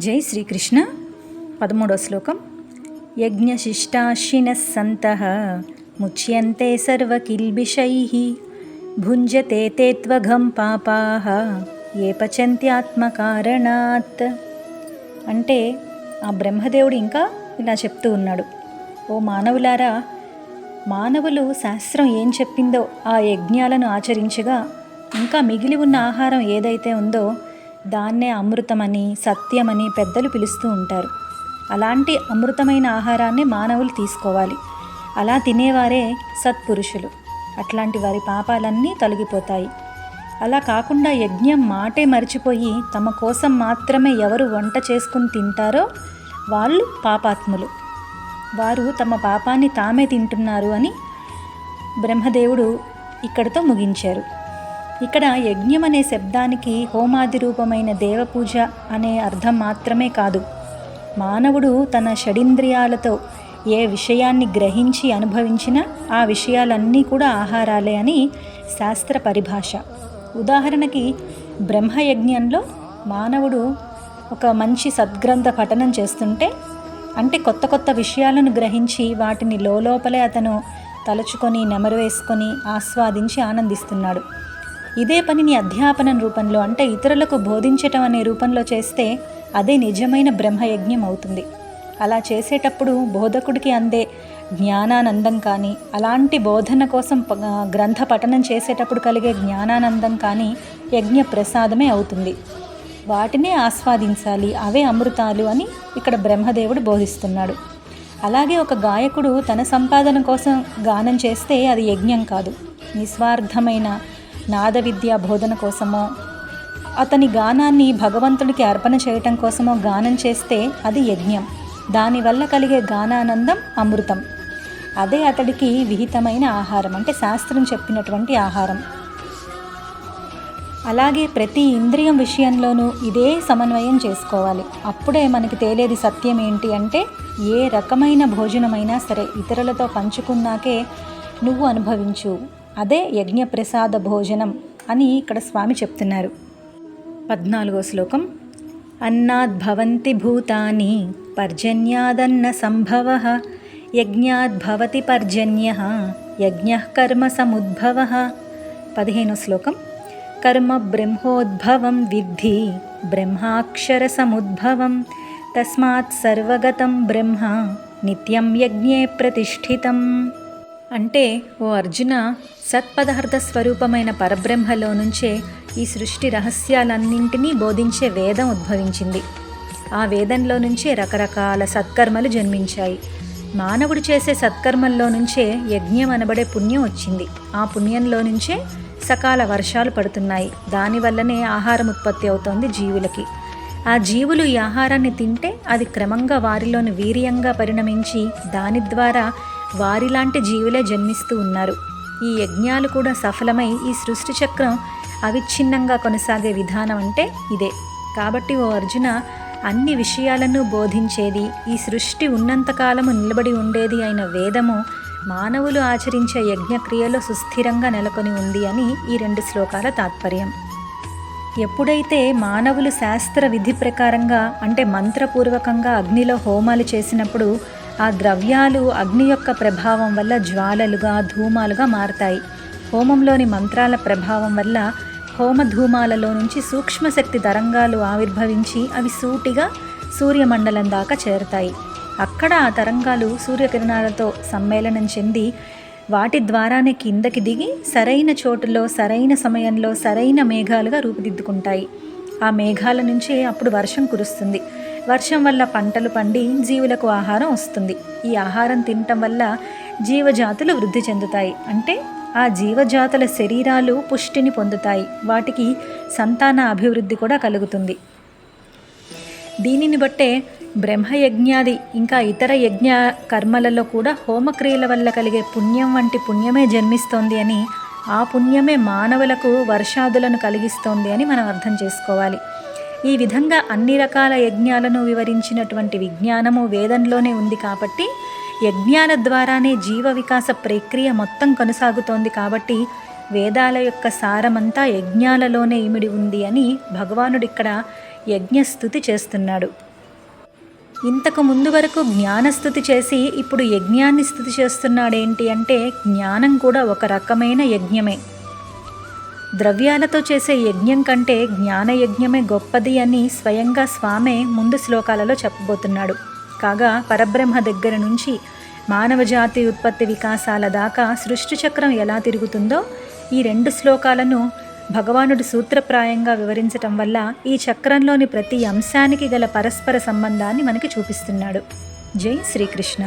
జై శ్రీకృష్ణ. 13వ శ్లోకం. యజ్ఞశిష్టాశ్వినః సంతః ముచ్యంతే సర్వకిల్బిషైః భుంజతే తే త్వఘం పాపాః ఏ పచంత్యాత్మకారణాత్. అంటే ఆ బ్రహ్మదేవుడు ఇంకా ఇలా చెప్తూ ఉన్నాడు, ఓ మానవులారా, మానవులు శాస్త్రం ఏం చెప్పిందో ఆ యజ్ఞాలను ఆచరించగా ఇంకా మిగిలి ఉన్న ఆహారం ఏదైతే ఉందో దాన్నే అమృతమని, సత్యమని పెద్దలు పిలుస్తూ ఉంటారు. అలాంటి అమృతమైన ఆహారాన్ని మానవులు తీసుకోవాలి. అలా తినేవారే సత్పురుషులు. అట్లాంటి వారి పాపాలన్నీ తొలగిపోతాయి. అలా కాకుండా యజ్ఞం మాటే మరిచిపోయి తమ కోసం మాత్రమే ఎవరు వంట చేసుకుని తింటారో వాళ్ళు పాపాత్ములు. వారు తమ పాపాన్ని తామే తింటున్నారు అని బ్రహ్మదేవుడు ఇక్కడితో ముగించారు. ఇక్కడ యజ్ఞం అనే శబ్దానికి హోమాది రూపమైన దేవపూజ అనే అర్థం మాత్రమే కాదు, మానవుడు తన షడింద్రియాలతో ఏ విషయాన్ని గ్రహించి అనుభవించినా ఆ విషయాలన్నీ కూడా ఆహారాలే అని శాస్త్ర పరిభాష. ఉదాహరణకి బ్రహ్మయజ్ఞంలో మానవుడు ఒక మంచి సద్గ్రంథ పఠనం చేస్తుంటే, అంటే కొత్త కొత్త విషయాలను గ్రహించి వాటిని లోపలే అతను తలుచుకొని నెమరు వేసుకొని ఆస్వాదించి ఆనందిస్తున్నాడు. ఇదే పనిని అధ్యాపనం రూపంలో, అంటే ఇతరులకు బోధించటం అనే రూపంలో చేస్తే అదే నిజమైన బ్రహ్మయజ్ఞం అవుతుంది. అలా చేసేటప్పుడు బోధకుడికి అందే జ్ఞానానందం కానీ, అలాంటి బోధన కోసం గ్రంథ పఠనం చేసేటప్పుడు కలిగే జ్ఞానానందం కానీ యజ్ఞ ప్రసాదమే అవుతుంది. వాటినే ఆస్వాదించాలి, అవే అమృతాలు అని ఇక్కడ బ్రహ్మదేవుడు బోధిస్తున్నాడు. అలాగే ఒక గాయకుడు తన సంపాదన కోసం గానం చేస్తే అది యజ్ఞం కాదు. నిస్వార్థమైన నాద విద్యా బోధన కోసమో, అతని గానాన్ని భగవంతుడికి అర్పణ చేయటం కోసమో గానం చేస్తే అది యజ్ఞం. దానివల్ల కలిగే గానానందం అమృతం. అదే అతడికి విహితమైన ఆహారం, అంటే శాస్త్రం చెప్పినటువంటి ఆహారం. అలాగే ప్రతి ఇంద్రియం విషయంలోనూ ఇదే సమన్వయం చేసుకోవాలి. అప్పుడే మనకి తేలేది సత్యం ఏంటి అంటే, ఏ రకమైన భోజనమైనా సరే ఇతరులతో పంచుకున్నాకే నువ్వు అనుభవించు, అదే యజ్ఞప్రసాద భోజనం అని ఇక్కడ స్వామి చెప్తున్నారు. 14వ శ్లోకం. అన్నాద్భవంతి భూతాని పర్జన్యాదన్న సంభవః యజ్ఞాద్భవతి పర్జన్యః యజ్ఞః కర్మ సముద్భవః. 15వ శ్లోకం. కర్మ బ్రహ్మోద్భవం విద్ధి బ్రహ్మాక్షర సముద్భవం తస్మాత్ సర్వగతం బ్రహ్మ నిత్యం యజ్ఞే ప్రతిష్ఠితం. అంటే ఓ అర్జున, సత్పదార్థ స్వరూపమైన పరబ్రహ్మలో నుంచే ఈ సృష్టి రహస్యాలన్నింటినీ బోధించే వేదం ఉద్భవించింది. ఆ వేదంలో నుంచే రకరకాల సత్కర్మలు జన్మించాయి. మానవుడు చేసే సత్కర్మల్లో నుంచే యజ్ఞం అనబడే పుణ్యం వచ్చింది. ఆ పుణ్యంలో నుంచే సకాల వర్షాలు పడుతున్నాయి. దానివల్లనే ఆహారం ఉత్పత్తి అవుతోంది జీవులకి. ఆ జీవులు ఈ ఆహారాన్ని తింటే అది క్రమంగా వారిలోని వీర్యంగా పరిణమించి దాని ద్వారా వారిలాంటి జీవులే జన్మిస్తూ ఉన్నారు. ఈ యజ్ఞాలు కూడా సఫలమై ఈ సృష్టి చక్రం అవిచ్ఛిన్నంగా కొనసాగే విధానం అంటే ఇదే. కాబట్టి ఓ అర్జున, అన్ని విషయాలను బోధించేది, ఈ సృష్టి ఉన్నంతకాలము నిలబడి ఉండేది అయిన వేదము మానవులు ఆచరించే యజ్ఞక్రియలో సుస్థిరంగా నెలకొని ఉంది అని ఈ 2 శ్లోకాల తాత్పర్యం. ఎప్పుడైతే మానవులు శాస్త్ర విధి ప్రకారంగా, అంటే మంత్రపూర్వకంగా అగ్నిలో హోమాలు చేసినప్పుడు ఆ ద్రవ్యాలు అగ్ని యొక్క ప్రభావం వల్ల జ్వాలలుగా, ధూమాలుగా మారతాయి. హోమంలోని మంత్రాల ప్రభావం వల్ల హోమధూమాలలో నుంచి సూక్ష్మశక్తి తరంగాలు ఆవిర్భవించి అవి సూటిగా సూర్యమండలం దాకా చేరుతాయి. అక్కడ ఆ తరంగాలు సూర్యకిరణాలతో సమ్మేళనం చెంది వాటి ద్వారానే కిందకి దిగి సరైన చోటులో సరైన సమయంలో సరైన మేఘాలుగా రూపుదిద్దుకుంటాయి. ఆ మేఘాల నుంచే అప్పుడు వర్షం కురుస్తుంది. వర్షం వల్ల పంటలు పండి జీవులకు ఆహారం వస్తుంది. ఈ ఆహారం తినటం వల్ల జీవజాతులు వృద్ధి చెందుతాయి. అంటే ఆ జీవజాతుల శరీరాలు పుష్టిని పొందుతాయి. వాటికి సంతాన అభివృద్ధి కూడా కలుగుతుంది. దీనిని బట్టే బ్రహ్మయజ్ఞాది ఇంకా ఇతర యజ్ఞ కర్మలలో కూడా హోమక్రియల వల్ల కలిగే పుణ్యం వంటి పుణ్యమే జన్మిస్తోంది అని, ఆ పుణ్యమే మానవులకు వర్షాదులను కలిగిస్తోంది అని మనం అర్థం చేసుకోవాలి. ఈ విధంగా అన్ని రకాల యజ్ఞాలను వివరించినటువంటి విజ్ఞానము వేదంలోనే ఉంది. కాబట్టి యజ్ఞాల ద్వారానే జీవ వికాస ప్రక్రియ మొత్తం కొనసాగుతోంది. కాబట్టి వేదాల యొక్క సారమంతా యజ్ఞాలలోనే ఇమిడి ఉంది అని భగవానుడిక్కడ యజ్ఞస్తుతి చేస్తున్నాడు. ఇంతకు ముందు వరకు జ్ఞానస్థుతి చేసి ఇప్పుడు యజ్ఞాన్ని స్థుతి చేస్తున్నాడేంటి అంటే జ్ఞానం కూడా ఒక రకమైన యజ్ఞమే. ద్రవ్యాలతో చేసే యజ్ఞం కంటే జ్ఞానయజ్ఞమే గొప్పది అని స్వయంగా స్వామే ముందు శ్లోకాలలో చెప్పబోతున్నాడు. కాగా పరబ్రహ్మ దగ్గర నుంచి మానవజాతి ఉత్పత్తి వికాసాల దాకా సృష్టి చక్రం ఎలా తిరుగుతుందో ఈ 2 శ్లోకాలను భగవానుడు సూత్రప్రాయంగా వివరించటం వల్ల ఈ చక్రంలోని ప్రతి అంశానికి గల పరస్పర సంబంధాన్ని మనకి చూపిస్తున్నాడు. జై శ్రీకృష్ణ.